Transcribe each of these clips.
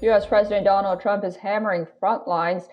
U.S. President Donald Trump is hammering front lines,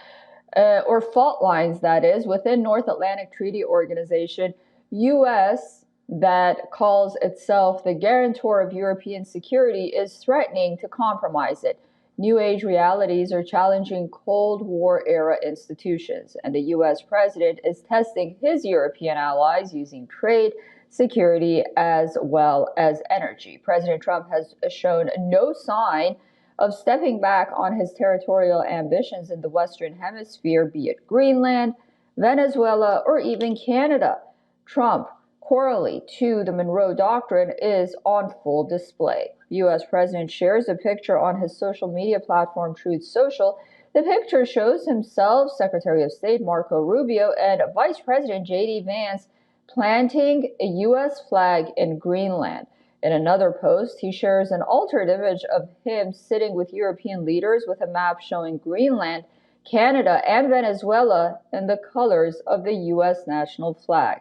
or fault lines, that is, within North Atlantic Treaty Organization. U.S., that calls itself the guarantor of European security, is threatening to compromise it. New age realities are challenging Cold War-era institutions, and the U.S. president is testing his European allies using trade, security, as well as energy. President Trump has shown no sign of stepping back on his territorial ambitions in the Western Hemisphere, be it Greenland, Venezuela, or even Canada. Trump, corollary to the Monroe Doctrine, is on full display. The U.S. president shares a picture on his social media platform, Truth Social. The picture shows himself, Secretary of State Marco Rubio, and Vice President J.D. Vance planting a U.S. flag in Greenland. In another post, he shares an altered image of him sitting with European leaders with a map showing Greenland, Canada, and Venezuela in the colors of the U.S. national flag.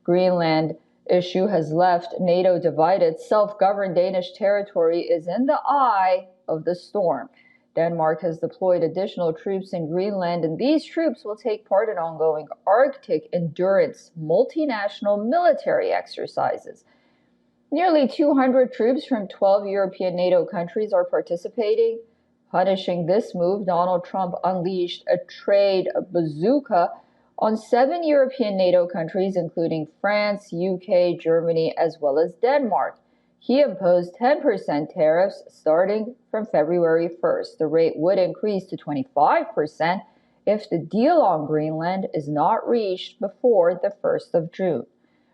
Greenland issue has left NATO divided. Self-governed Danish territory is in the eye of the storm. Denmark has deployed additional troops in Greenland, and these troops will take part in ongoing Arctic endurance multinational military exercises. Nearly 200 troops from 12 European NATO countries are participating. Punishing this move, Donald Trump unleashed a trade bazooka on 7 European NATO countries, including France, UK, Germany, as well as Denmark. He imposed 10% tariffs starting from February 1st. The rate would increase to 25% if the deal on Greenland is not reached before the 1st of June.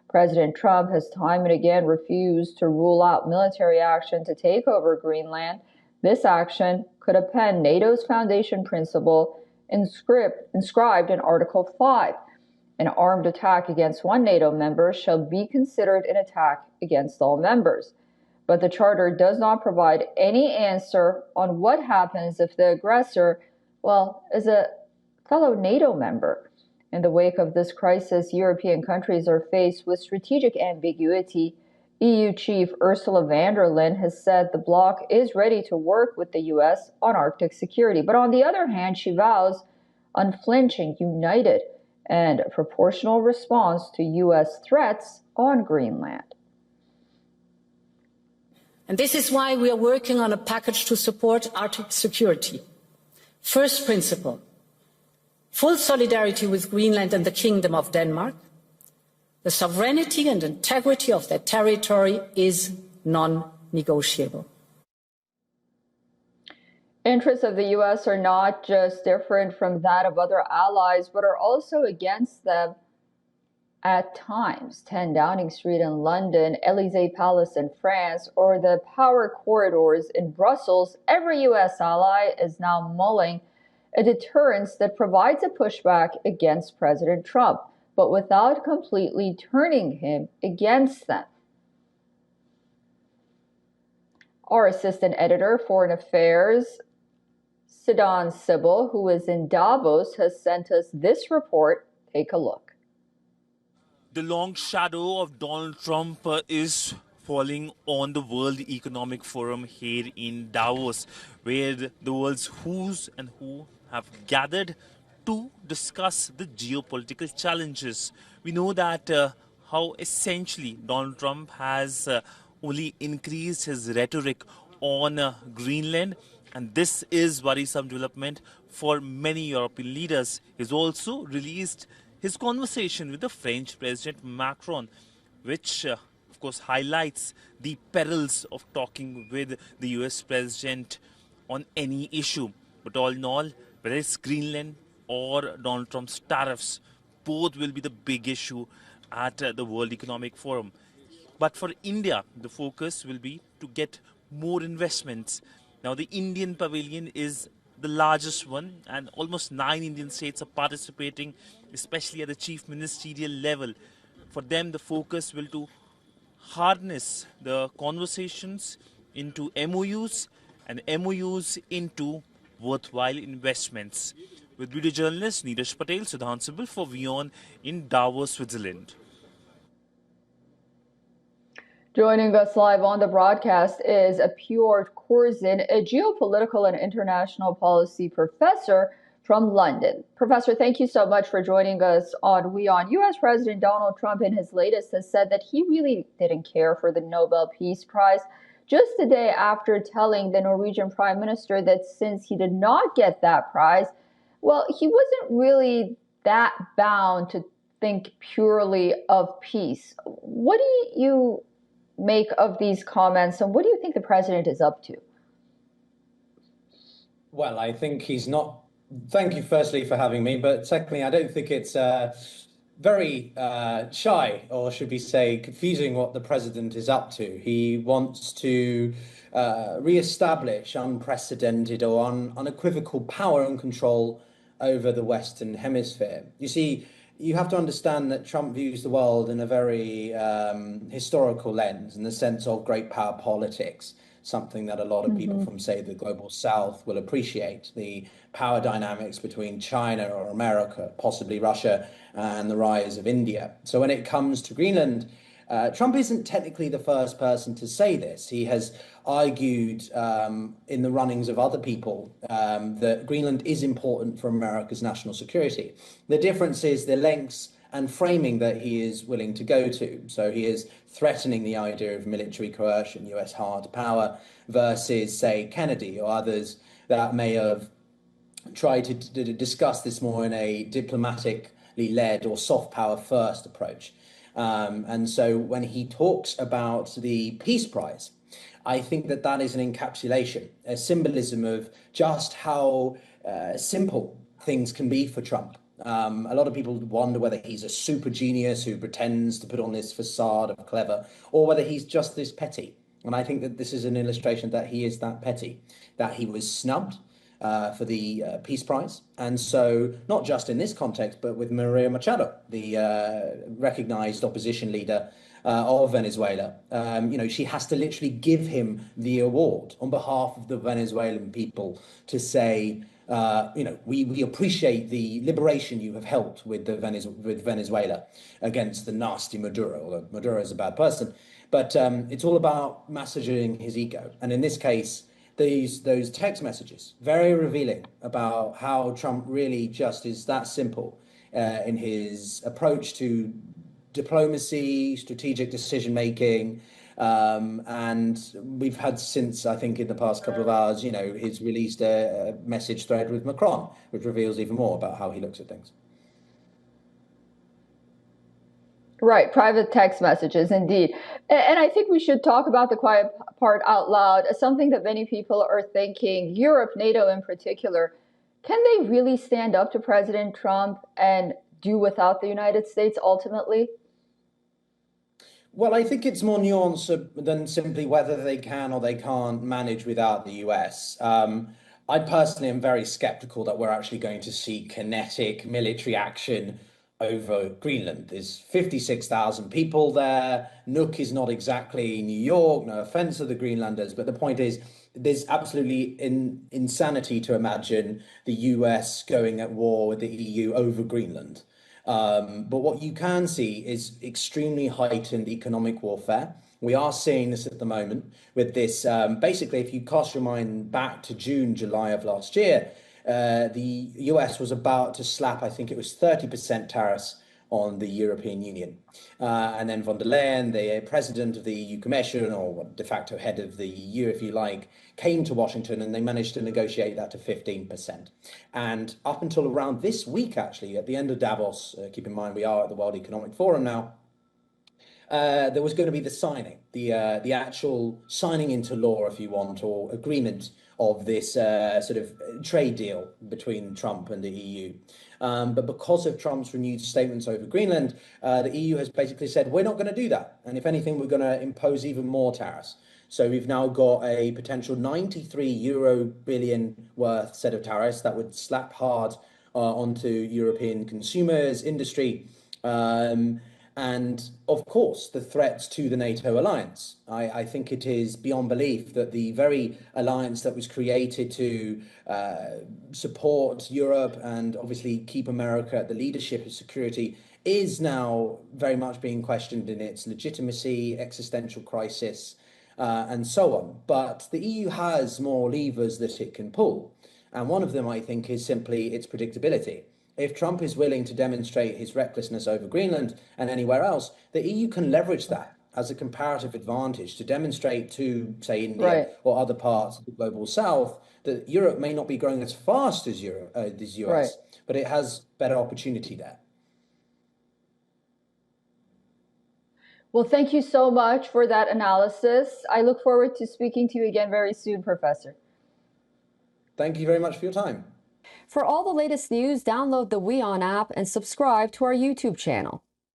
President Trump has time and again refused to rule out military action to take over Greenland. This action could upend NATO's foundation principle inscribed in Article 5. An armed attack against one NATO member shall be considered an attack against all members. But the Charter does not provide any answer on what happens if the aggressor, is a fellow NATO member. In the wake of this crisis, European countries are faced with strategic ambiguity. EU Chief Ursula von der Leyen has said the bloc is ready to work with the U.S. on Arctic security. But on the other hand, she vows unflinching, united, and proportional response to U.S. threats on Greenland. And this is why we are working on a package to support Arctic security. First principle: full solidarity with Greenland and the Kingdom of Denmark. The sovereignty and integrity of their territory is non-negotiable. Interests of the U.S. are not just different from that of other allies, but are also against them at times. 10 Downing Street in London, Élysée Palace in France, or the power corridors in Brussels, every U.S. ally is now mulling a deterrence that provides a pushback against President Trump, but without completely turning him against them. Our assistant editor, Foreign Affairs, Sidan Sybil, who is in Davos, has sent us this report. Take a look. The long shadow of Donald Trump is falling on the World Economic Forum here in Davos, where the world's who's and who have gathered to discuss the geopolitical challenges. We know that how essentially Donald Trump has only increased his rhetoric on Greenland, and this is worrisome development for many European leaders. He's also released his conversation with the French President Macron, which of course highlights the perils of talking with the US President on any issue. But all in all, whether it's Greenland or Donald Trump's tariffs, both will be the big issue at the World Economic Forum. But for India, the focus will be to get more investments. Now, the Indian pavilion is the largest one, and almost 9 Indian states are participating, especially at the chief ministerial level. For them, the focus will to harness the conversations into MOUs and MOUs into worthwhile investments. With video journalist Neeraj Patel, Sidan Sybil for WION in Davos, Switzerland. Joining us live on the broadcast is Pjord Korzin, a geopolitical and international policy professor from London. Professor, thank you so much for joining us on WION. U.S. President Donald Trump, in his latest, has said that he really didn't care for the Nobel Peace Prize, just a day after telling the Norwegian Prime Minister that since he did not get that prize, well, he wasn't really that bound to think purely of peace. What do you make of these comments, and what do you think the president is up to? Well, I think he's not. Thank you, firstly, for having me. But secondly, I don't think it's very shy, or should we say, confusing what the president is up to. He wants to re-establish unprecedented or unequivocal power and control over the Western Hemisphere. You see, you have to understand that Trump views the world in a very historical lens, in the sense of great power politics, something that a lot of people from, say, the global South will appreciate, the power dynamics between China or America, possibly Russia, and the rise of India. So when it comes to Greenland, Trump isn't technically the first person to say this. He has argued in the runnings of other people that Greenland is important for America's national security. The difference is the lengths and framing that he is willing to go to. So he is threatening the idea of military coercion, US hard power, versus, say, Kennedy or others that may have tried to discuss this more in a diplomatically led or soft power first approach. And so when he talks about the Peace Prize, I think that that is an encapsulation, a symbolism of just how simple things can be for Trump. A lot of people wonder whether he's a super genius who pretends to put on this facade of clever, or whether he's just this petty. And I think that this is an illustration that he is that petty, that he was snubbed for the Peace Prize. And so not just in this context, but with Maria Machado, the recognized opposition leader of Venezuela, she has to literally give him the award on behalf of the Venezuelan people to say, we appreciate the liberation you have helped with with Venezuela against the nasty Maduro. Although Maduro is a bad person, but it's all about massaging his ego. And in this case, those text messages, very revealing about how Trump really just is that simple in his approach to diplomacy, strategic decision making. And we've had since, I think, in the past couple of hours, he's released a message thread with Macron, which reveals even more about how he looks at things. Right, private text messages, indeed. And I think we should talk about the quiet part out loud, something that many people are thinking, Europe, NATO in particular. Can they really stand up to President Trump and do without the United States ultimately? Well, I think it's more nuanced than simply whether they can or they can't manage without the US. I personally am very skeptical that we're actually going to see kinetic military action over Greenland. There's 56,000 people there. Nuuk is not exactly New York, no offense to the Greenlanders, but the point is there's absolutely insanity to imagine the US going at war with the EU over Greenland. But what you can see is extremely heightened economic warfare. We are seeing this at the moment with this. Basically, if you cast your mind back to June, July of last year, the US was about to slap, I think it was 30% tariffs on the European Union. And then von der Leyen, the president of the EU Commission, or de facto head of the EU, if you like, came to Washington and they managed to negotiate that to 15%. And up until around this week, actually, at the end of Davos, keep in mind we are at the World Economic Forum now, there was going to be the signing, the actual signing into law, if you want, or agreement of this sort of trade deal between Trump and the EU. But because of Trump's renewed statements over Greenland, the EU has basically said, we're not going to do that. And if anything, we're going to impose even more tariffs. So we've now got a potential 93 billion worth set of tariffs that would slap hard onto European consumers, industry. and of course the threats to the NATO alliance. I think it is beyond belief that the very alliance that was created to support Europe and obviously keep America at the leadership of security is now very much being questioned in its legitimacy, existential crisis, and so on. But the EU has more levers that it can pull. And one of them, I think, is simply its predictability. If Trump is willing to demonstrate his recklessness over Greenland and anywhere else, the EU can leverage that as a comparative advantage to demonstrate to, say, India or other parts of the global south that Europe may not be growing as fast as the US, but it has better opportunity there. Well, thank you so much for that analysis. I look forward to speaking to you again very soon, Professor. Thank you very much for your time. For all the latest news, download the WION app and subscribe to our YouTube channel.